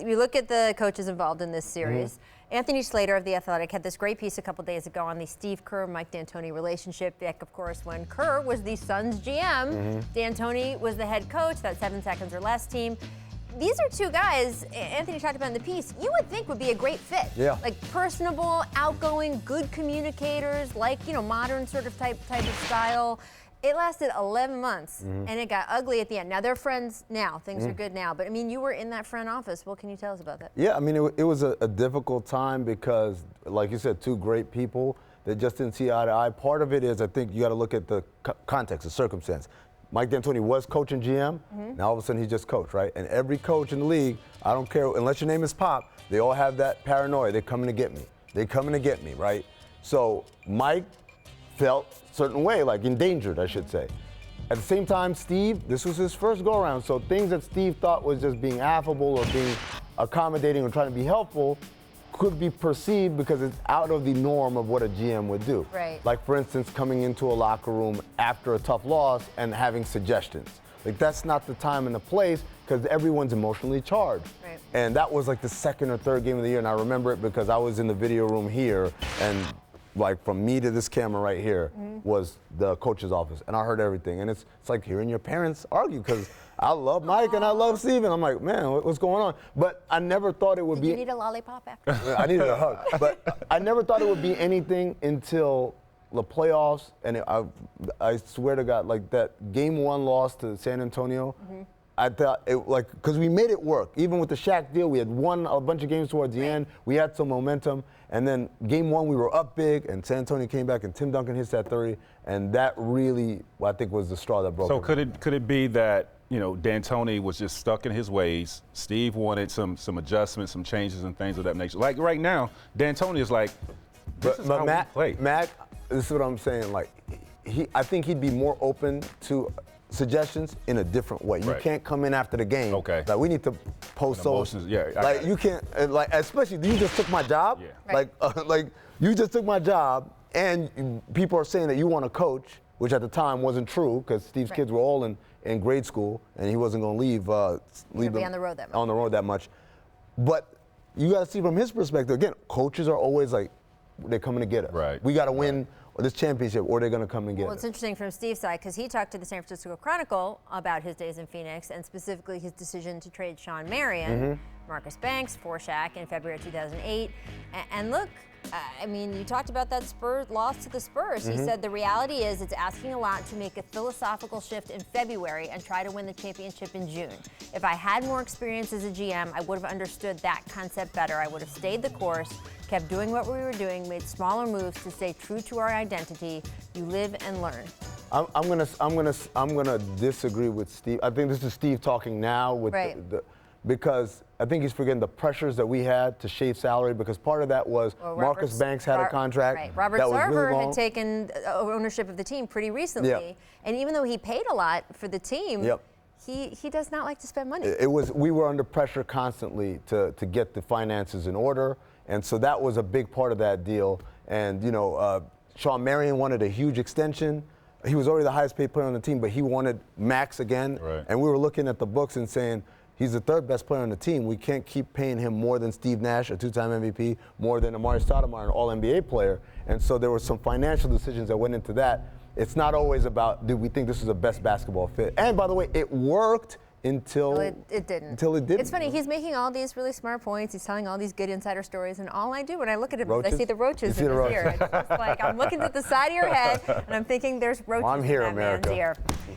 you look at the coaches involved in this series. Anthony Slater of The Athletic had this great piece a couple days ago on the Steve Kerr, Mike D'Antoni relationship. Back, of course, when Kerr was the Suns GM, D'Antoni was the head coach, that 7 seconds or less team. These are two guys, Anthony talked about in the piece, you would think would be a great fit. Yeah. Like personable, outgoing, good communicators, like, modern sort of type of style. It lasted 11 months, and it got ugly at the end. Now, they're friends now. Things are good now. But, I mean, you were in that front office. What can you tell us about that? Yeah, I mean, it was a difficult time because, like you said, two great people that just didn't see eye to eye. Part of it is, I think, you got to look at the context, the circumstance. Mike D'Antoni was coaching GM. Now, all of a sudden, he's just coach, right? And every coach in the league, I don't care, unless your name is Pop, they all have that paranoia. They're coming to get me. They're coming to get me, right? So Mike felt a certain way, like endangered, I should say. At the same time, Steve, this was his first go-around, so things that Steve thought was just being affable or being accommodating or trying to be helpful could be perceived because it's out of the norm of what a GM would do. Right. Like, for instance, coming into a locker room after a tough loss and having suggestions. Like, that's not the time and the place because everyone's emotionally charged. Right. And that was like the second or third game of the year, and I remember it because I was in the video room here, and like from me to this camera right here was the coach's office, and I heard everything. And it's like hearing your parents argue because I love Mike and I love Steve, and I'm like, man, what's going on? But I never thought it would be. Did you need a lollipop after? I needed a hug, but I never thought it would be anything until the playoffs, and I swear to God, like that game 1 loss to San Antonio. I thought because we made it work. Even with the Shaq deal, we had won a bunch of games towards the end. We had some momentum. And then game 1, we were up big, and San Antonio came back, and Tim Duncan hits that 30. And that really, I think, was the straw that broke. So could it be that, D'Antoni was just stuck in his ways? Steve wanted some adjustments, some changes and things of that nature. Like right now, D'Antoni is like, this is how we play. Mac, this is what I'm saying. Like, I think he'd be more open to suggestions in a different way. You can't come in after the game. Okay. Like, we need to post those. Yeah. Like, you can't, especially, you just took my job. Yeah. Right. Like, you just took my job, and people are saying that you want to coach, which at the time wasn't true because Steve's kids were all in grade school, and he wasn't going to leave them on the road that much. On the road that much. But you got to see from his perspective, again, coaches are always like, they're coming to get us. Right. We got to win this championship, or they're going to come and get Well, us. it's interesting from Steve's side because he talked to the San Francisco Chronicle about his days in Phoenix and specifically his decision to trade Sean Marion, Marcus Banks for Shaq in February of 2008. And look, I mean, you talked about that Spurs loss to the Spurs. He said the reality is it's asking a lot to make a philosophical shift in February and try to win the championship in June. If I had more experience as a GM, I would have understood that concept better. I would have stayed the course, kept doing what we were doing, made smaller moves to stay true to our identity. You live and learn. I'm gonna disagree with Steve. I think this is Steve talking now with because I think he's forgetting the pressures that we had to shave salary because part of that was Marcus Banks had a contract. Right. Robert that was Sarver really long. had taken ownership of the team pretty recently, and even though he paid a lot for the team, he does not like to spend money. We were under pressure constantly to get the finances in order, and so that was a big part of that deal. And Sean Marion wanted a huge extension. He was already the highest paid player on the team, but he wanted max again. Right. And we were looking at the books and saying, he's the third best player on the team. We can't keep paying him more than Steve Nash, a 2-time MVP, more than Amari Stoudemire, an All-NBA player. And so there were some financial decisions that went into that. It's not always about, do we think this is the best basketball fit? And by the way, it worked until it didn't. Until it didn't. It's funny, he's making all these really smart points. He's telling all these good insider stories, and all I do when I look at him is I see the roaches in his ear. It's just like I'm looking at the side of your head, and I'm thinking there's roaches I'm here, in that man's America. ear.